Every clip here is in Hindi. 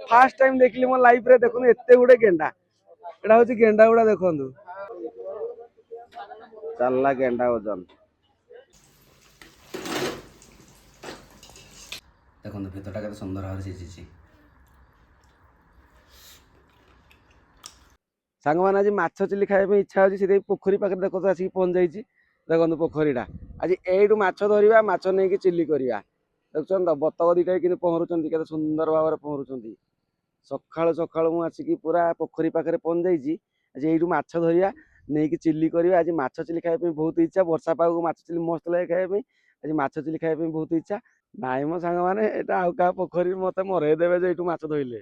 फास्ट टाइम देखली मो लाइफ रे देखो एते गुडे गेंडा एटा होची गेंडा गुडा देखंतु चलला गेंडा ओजन देखो भितरटा केते सुंदर भाव सिझी सांग मैंने आज माछ चिली खाଇବା इच्छा होची से पोखरी पाखे देखो तो आसिक पहुंच जाइए देखो पोखरीटा आज एठू माछ धरिया माछ नहीं चिली करिया देखुन तो बतक दिटा कि पहरुंट के सुंदर भाव में पहरुंट सकाळु सकाळु मु आसिकी पूरा पोखरी पाखे पहुंच जाइए आज एठू माछ धरिया नहीं कि चिली करिया आज माछ चिली खाଇବା बहुत इच्छा वर्षा पाग माछ चिली मस्त लगे खाଇବା आज माछ चिली खाଇବା बहुत इच्छा नाई मो सांग मैंने एटा आउ का पोखरी मत मरई देवे जे एठू माछ धइले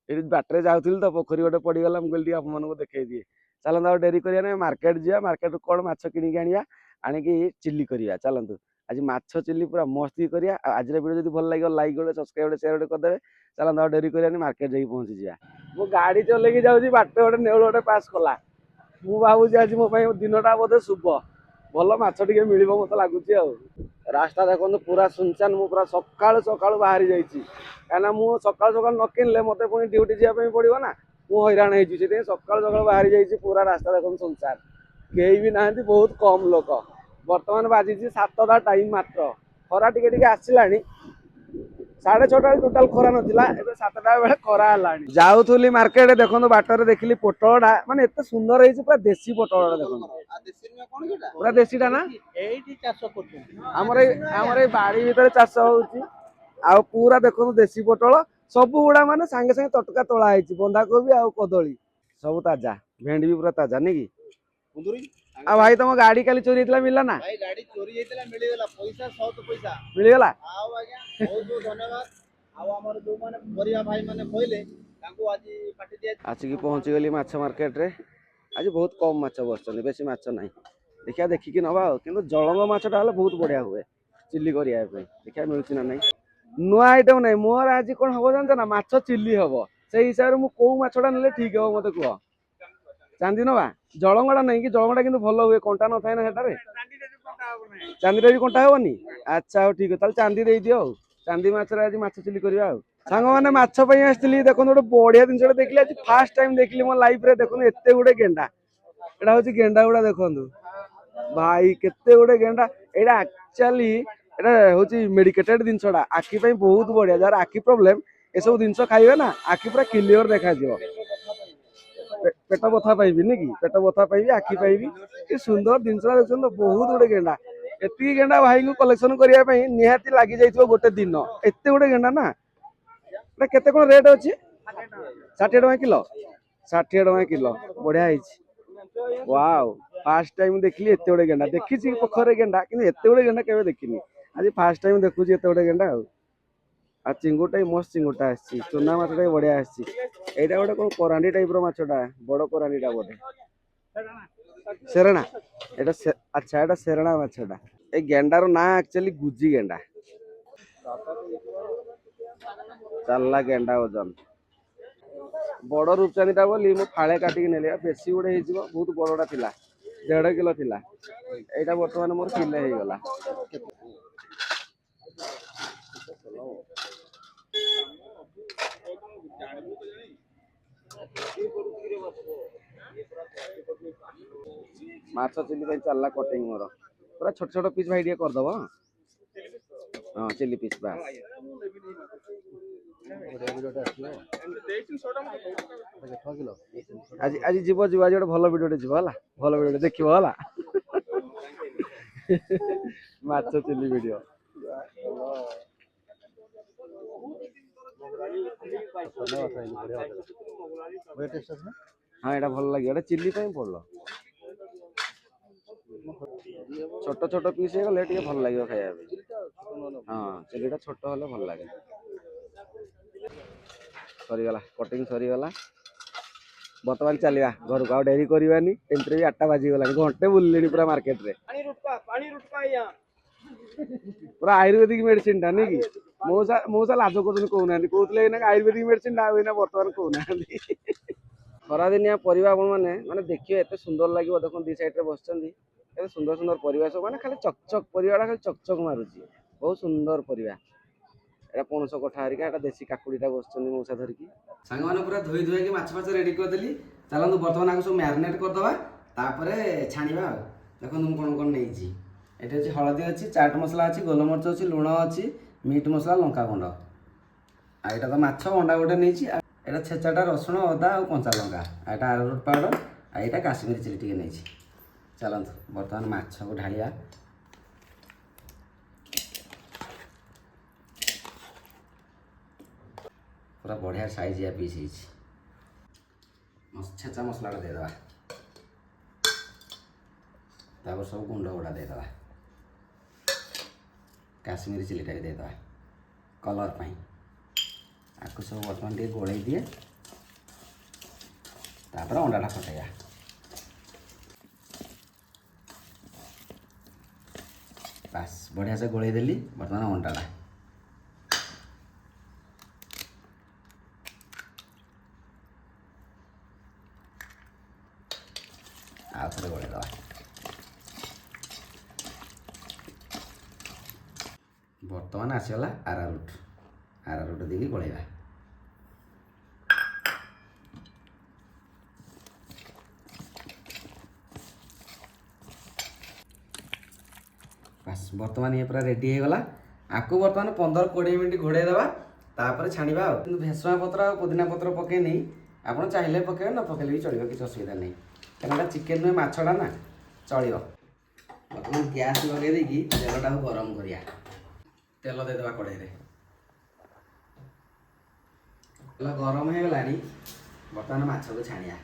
ये बाटर जाऊली तो पोखरी गोटे पड़गला मुझे आप देखे दिए चलते आ डेरी करिया मार्केट जा मार्केट कौन माछ किणी आनिया आणिकी चिली करिया चलतु आज माछ चिली पूरा मस्त करिया आज वीडियो जो भल लगे लाइक गोटे सब्सक्राइब गोटे शेयर गोटे करदे चलते आ डेरी करिया मार्केट जाकि पहुंची जा मो गाड़ी चलेकी जाऊँगी बाटे गोटे नेउल गोटे पास कला मु भावुची आज मो दिनटा बोधे शुभ भल माछ टिके मिलिबो मते लागुची आ रास्ता देखो पूरा सुनसान मु पूरा सकाळु सकाळु बाहरी जाइछि कहना मु सकाळु सकाळु न किनले मते पुणी ड्यूटी जाबे पड़िबो ना मु हैरान हेछि से सकाळु सकाळु बाहरी जाइछि पूरा रास्ता देखो सुनसान केही भी नाहंती बहुत कम लोक वर्तमान बाजिछि 7टा टाइम मात्र खरा टिके टिके आसिलानी 6:30 टोटाल खरा नथिला एबे 7टा बेले खरा हलानी जाउथुली मार्केट देखो बाटर देखली पोटलडा माने एते सुंदर हेछि पूरा देसी पोटलडा देखो आ देसी में कोन केटा पूरा देसीडा ना एठी 400 करथुन हमरे बाड़ी भीतर 400 होछि आ पूरा देखो देसी पोटल सब गुड़ा माने सांगे सांगे तटका तोला हेछि बंधा कोबी आ कदली सब ताजा भेंडी भी पूरा ताजा नहीं की आ भाई तुम गाड़ी काली चोरी हेतला मिलला ना भाई गाड़ी चोरी हेतला मिली गेला पैसा 100 पैसा मिली गेला आउ आज्ञा बहुत बहुत धन्यवाद आ हमर जो माने परिया भाई माने कहले तांको आज पार्टी दिया आज की पहुंची गेली माछ मार्केट रे आज बहुत कम माछ बसछन बेसी माछ नाही देखिया देखि कि नबा किंतु जळंग माछटा हले बहुत बढ़िया हुए चिल्ली करिया पे देखिया मिलुची ना नाही नुआ आइटम नहीं मोर आज कौन हम जानते ना माछ चिल्ली हम से हिसाब से कौ माछटा ना ठीक हम मत कह चांदी नवा जलंगड़ा नहीं कि जलंगड़ा किंतु भल हुए कंटा न थाए ना सेटारे चांदी भी कंटा हेबनी अच्छा हो ठीक है चांदी दे दियो चांदी माछरे आज माछ चिल्ली करबा आ सांग माने माछ पई आस्तिली देखो गोटे बढ़िया जिनसटा देखली आज फास्ट टाइम देखली मो लाइफ रे देखो एते गुडे गेंडा एटा होची गेंडा गुडा देखंतु भाई केते गुडे गेंडा एटा एक्चुअली एटा होची मेडिकेटेड जिनसटा आखि पई बहुत बढ़िया जार आखि प्रॉब्लम ए सब जिनस खाइबे ना आखि पूरा क्लियर देखा जिवो पेट बथा पाइबी नी कि पेट बथा पाइबी आखि पाइबी कि सुंदर जिनसटा देखछन तो बहुत गुडे गेंडा एति गेंडा भाई को कलेक्शन करिया पई निहाती लागि जाइथिबो गोटे दिन एते गुडे गेंडा ना एटा केते कोन रेट अछि 60 टका किलो 60 टका किलो बढ़िया हिच वाओ फास्ट टाइम देखली एते गुडे गेंडा देखिछि पोखरे गेंडा कि एते गुडे गेंडा केबे देखिनी आज फास्ट टाइम देखुछि एते गुडे गेंडा आ चिंगुटा मस्त चिंगुटा आछि चुना माछटा बढ़िया आछि एटा गोटे कोन कोरांडी टाइप रो माछटा बड़ कोरांडीटा बोधे सेरणा एटा अच्छा एटा सेरणा माछटा ए गेंडार ना एक्चुअली गुजी गेंडा चलला गेंडा ओजन बड़ रूपचांदीटा बोली मु फाळे काटिक नेले बेसी गुडे हेजिबो बहुत बड़टा थिला 1.5 किलो थिला एटा वर्तमान मोर किले हे गला माछ चिल्ली चलला कटिंग मोर पूरा छोट छोट पीस भाई कर दबो हां चिल्ली पीस बस आज आज जीव जीव आज गोटे भल भिडियोटे जीव हला भल भिडियोटे देखिबो हला माछ चिल्ली वीडियो हाँ एटा भल लगे एटा चिल्ली पई पड़लो छोट छोट पीस हे गले टिके भल लागियो खाया हां चिल्लीटा छोट हले भल लागे सरी गला कटिंग सरी गला बर्तमान चलिया घर को डेरी करवानी एंट्री भी 8टा बाजी गला घंटे बुललेनी पूरा मार्केट रे पानी रुटका या पूरा आयुर्वेदिक मेडिसिन टा नहीं कि मौसा लाज कर कहना कहते ना आयुर्वेदिक मेडिसिन टा बर्तमान कहना खरादिनिया परिवा मैंने माने देखिए एत सुंदर लगे देखो दी साइड बस सुंदर सुंदर परिवा सब माने खाली चकचक परिवाटा खाली चकचक मारुची बहुत सुंदर परिवा এটা পଣସ କଠା ହରିକା ଏଟା ଦେଶୀ କାକୁଡ଼ିଟା ବସୁଛନ୍ତି ମଉସା ଧରିକି। ସାଙ୍ଗମାନେ ପୁରା ଧୋଇ ଧୋଇକି ମାଛ ଫାଛ ରେଡ଼ି କରିଦେଲି। ଚାଲନ୍ତୁ ବର୍ତ୍ତମାନ ଆକୁ ସବୁ ମ୍ୟାରିନେଟ୍ କରିଦେବା, ତାପରେ ଛାଣିବା ଆଉ। ଦେଖନ୍ତୁ ମୁଁ କ'ଣ କ'ଣ ନେଇଛି। ଏଠି ଅଛି ହଳଦୀ ଅଛି, ଚାଟ୍ ମସଲା ଅଛି, ଗୋଲମରିଚ ଅଛି, ଲୁଣ ଅଛି, ମିଟ୍ ମସଲା, ଲଙ୍କାଗୁଣ୍ଡ। ଆଉ ଏଇଟା ତ ମାଛ ଅଣ୍ଡା ଗୋଟେ ନେଇଛି। ଏଇଟା ଛେଚାଟା ରସୁଣ, ଅଦା ଆଉ କଞ୍ଚା ଲଙ୍କା। ଆଉ ଏଇଟା ଆରାରୁଟ୍ ପାଉଡ଼ର, ଆଉ ଏଇଟା କାଶ୍ମୀରୀ ଚିଲି ଟିକେ ନେଇଛି। ଚାଲନ୍ତୁ ବର୍ତ୍ତମାନ ମାଛକୁ ଢାଳିବା। पूरा बढ़िया साइजिया पीस छेचा मसला देदेबा, तापर सब गुंड गुड़ा देदेबा, काश्मीरी चिलीटा भी देदेबा कलर पाई। आपको सब बर्तमान टे गोल दिए, तापर अंडाटा फटेगा। बास बढ़िया से गोल देली। बर्तमान अंडाटा आउे गोलेदवा। बर्तमान आसगला आरारुट, आरारुट देकी गोलेबा। बस बर्तमान ये पूरा रेडी हो गला। आपको बर्तमान 15-20 मिनट घोड़े देवा, तापर छाणीबा। किंतु भेसुआ पत्र और पुदीना पत्र पके नहीं, आप चाहिए पकेबे न पकेले भी चलिए, किसी असुविधा नहीं। क्या चिकेन नुहे मछड़ा ना चलो। बर्तमान गैस लगे देकी तेलटा गरम करिया। तेल देदेबा कड़े रे, तेल गरम हो गलानी। बर्तमान माछ को छाणिया।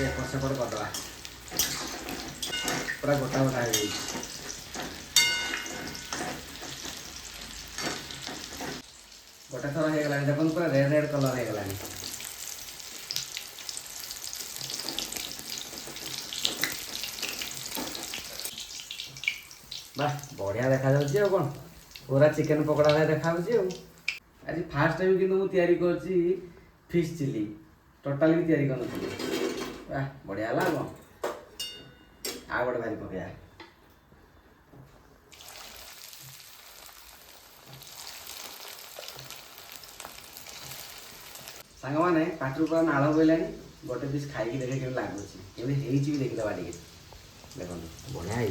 एपट सेपट करदे, पूरा गोटा गोटा हो गोटे थर हो गला। देखो पूरा रेड रेड कलर हो गला। वाह बढ़िया देखा जाउछि। कौन पूरा चिकेन पकड़ा भाई देखा। आज फास्ट टाइम कि मुझे कर फिश चिली, टोटाली भी तैयारी कर। वाह बढ़िया है। आ गोटे भारी पकड़ा। सांग मैंने पाटू पूरा नाल बोला। गोटे पीस खाई देखे के लगुच भी देखीदे टे। देखो बढ़िया है।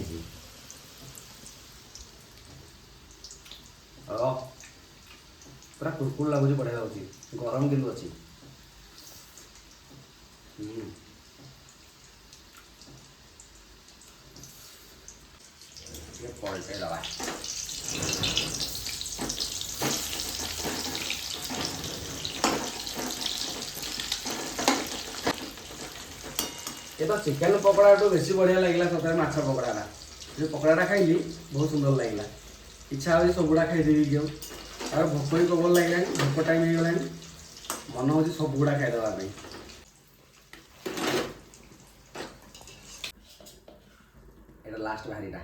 पूरा कुरकुर लगुच, बढ़िया लगुच। गरम कि अच्छी पलटे दवा। ये तो चिकेन पकड़ा बेसी बढ़िया लगे सतरे। माछ पकड़ा जो पकड़ाटा खाइली बहुत सुंदर लगे। इच्छा हो सबुड़ा खाईदेवी कि और भोक भी प्रबल लगे। भोक टाइम हो गला, मन हो सबुड़ा खाईदेवाई। ये लास्ट भारीटा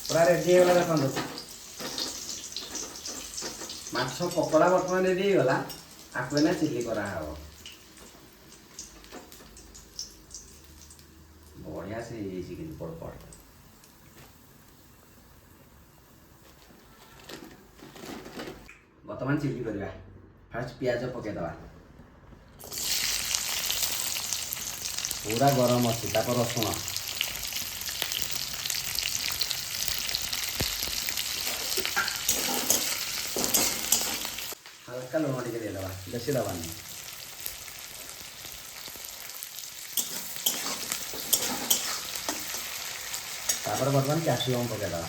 पूरा रेडी हो गला। देखो माछ पकड़ा बर्तमान रेडी हो गला। आपको ना चिली करा हबो। बढ़िया से पड़ बर्तमान चिली करवा। फास्ट पियाज पकेदवा। पूरा गरम अच्छी, तापर रसुण, हल्का लुण टे देदेबा, बेसी दबानी। तापर बर्तमान कैप्सिकम पकेदवा।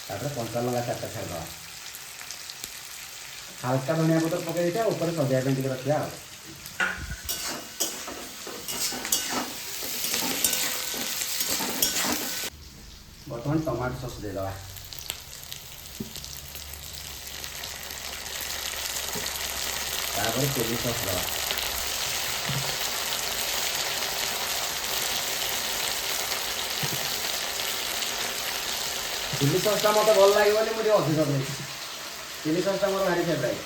तापर कंचा लंका 4टा छाड़दवा। हल्का धनिया पत्र पकई देता ऊपर सजाया टे रखा। बर्तमान टमाटो सॉस देदेबा। तापर चिली सॉस दवा। चिली ससटा मत भल लगे मुझे अधिक देती चिली ससटा मोर भारी फेवरेट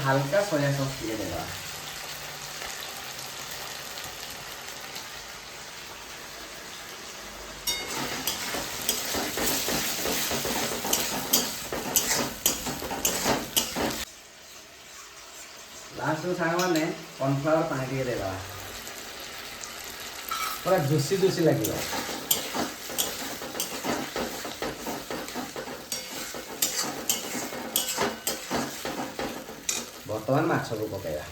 हल्का सोया सस टे देगा लास्ट सांग मैंने कॉर्नफ्लावर पानी टे देगा पूरा जुसी जुसी लगे बर्तमान माछ को पकेगा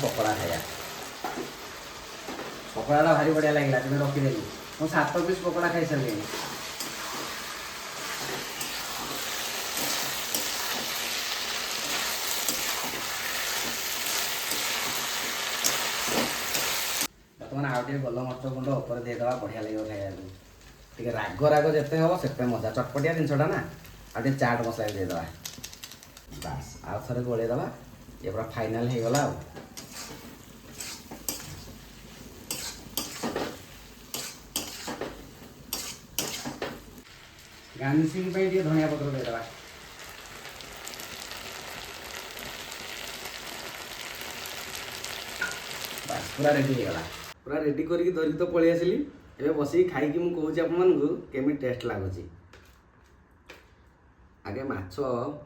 पकड़ा खाया पकड़ा भारी बढ़िया लगे तुम्हें रखीदेली मुझे 7 पीस पकड़ा खाई सारे बर्तमान आगे गोल मरच गुंड ऊपर देदेवा बढ़िया लगे खाया राग राग जिते हम से मजा चटपटिया जिनसा ना आगे चाट मसला देदेवा बास आउ थे गोलेदेवा ये पूरा फाइनाल हो गला गार्निशिंग धनिया पत्र देदेवा बास पूरा रेडी हो गला पूरा रेडी करके धरिक तो पलि आसली ए बस खाई मुझे आपको केमी टेस्ट लगुच आगे माछ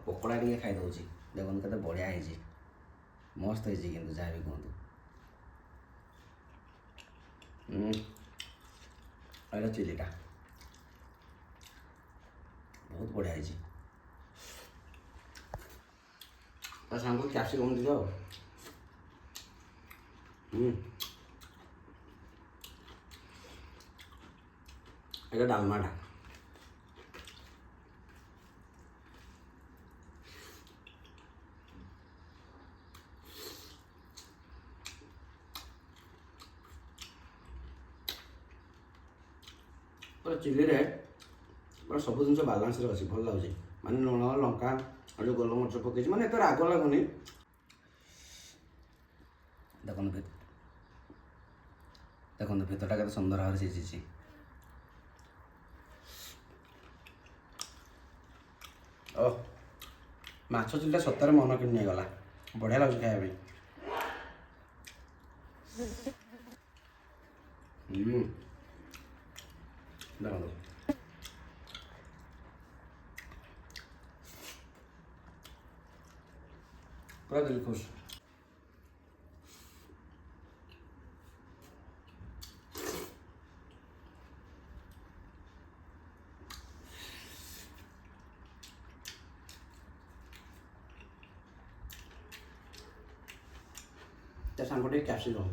पकड़ा टे खाई दूसरी देखो के बढ़िया है मस्त है कि जहाँ भी कहतु चिलीटा बहुत बढ़िया है सांग कैप्सिकम दीजिए এটা ডালমাটা पूरा चिल्ली रे पूरा सब जिन बालांस अच्छी भल लगे माने लुण लंका और जो गोल मरच पकई माने एत राग लगुनि देखो देखो भितरटा के सुंदर भाव सीझी ओ माछ चिल्लीटा सतरे मन कि गला बढ़िया लगे खाया देखो पूरा दिल खुश सांगटे कैप्सिकम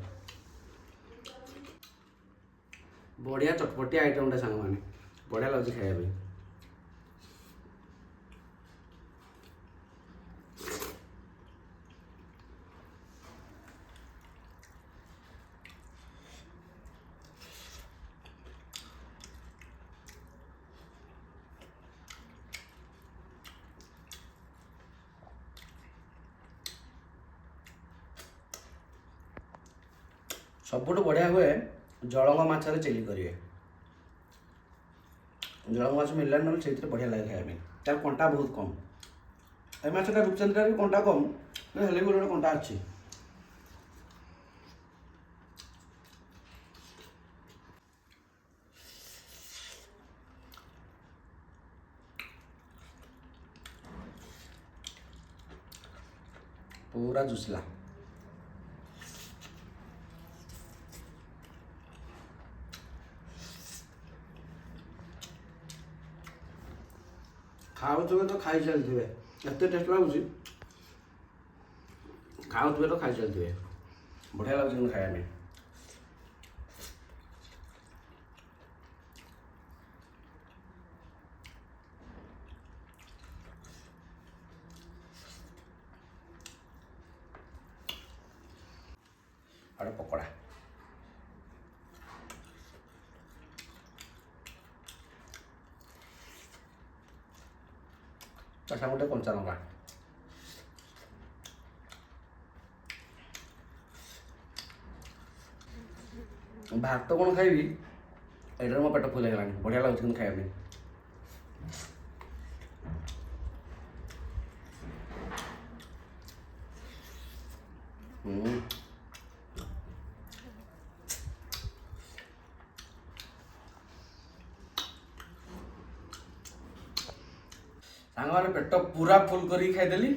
बढ़िया चटपटिया आइटम सांग मैंने बढ़िया लगे खाया सबुठ बढ़िया हुए जलंग माछर चिली करेंगे जलंग माछ मिलला ना से बढ़िया लगे खाया तार कंटा बहुत कम ए माछटा रूपचंद्रा भी कंटा कम हेल्ले भी गोटे कंटा अच्छी पूरा जुसला खाऊ तो खाई चलते एत टेस्ट लगुच खाऊ तो खाई चलते बढ़िया लगे खाया में और पकोड़ा ତା ସାଙ୍ଗେ ଗୋଟେ କଞ୍ଚା ଲଙ୍କା। ଭାତ କ'ଣ ଖାଇବି, ଏଇଟାରେ ମୋ ପେଟ ଫୁଲ ହେଇଗଲାଣି। ବଢ଼ିଆ ଲାଗୁଛି କିନ୍ତୁ ଖାଇବା ପାଇଁ। ସାଙ୍ଗମାନେ ପେଟ ପୁରା ଫୁଲ କରିକି ଖାଇଦେଲି।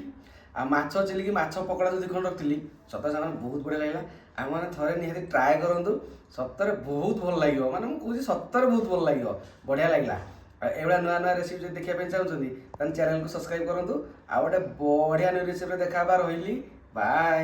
ଆଉ ମାଛ ଚିଲିକି ମାଛ ପକୋଡ଼ା ଯଦି ଖଣ୍ଡ ରଖିଥିଲି, ସତ ସାଙ୍ଗମାନେ ବହୁତ ବଢ଼ିଆ ଲାଗିଲା। ଆମମାନେ ଥରେ ନିହାତି ଟ୍ରାଏ କରନ୍ତୁ, ସତରେ ବହୁତ ଭଲ ଲାଗିବ। ମାନେ ମୁଁ କହୁଛି ସତରେ ବହୁତ ଭଲ ଲାଗିବ, ବଢ଼ିଆ ଲାଗିଲା। ଆଉ ଏଇଭଳିଆ ନୂଆ ନୂଆ ରେସିପି ଯଦି ଦେଖିବା ପାଇଁ ଚାହୁଁଛନ୍ତି ତାହେଲେ ଚ୍ୟାନେଲକୁ ସବସ୍କ୍ରାଇବ୍ କରନ୍ତୁ। ଆଉ ଗୋଟେ ବଢ଼ିଆ ନ୍ୟୁ ରେସିପିରେ ଦେଖା ହେବା। ରହିଲି, ବାଏ।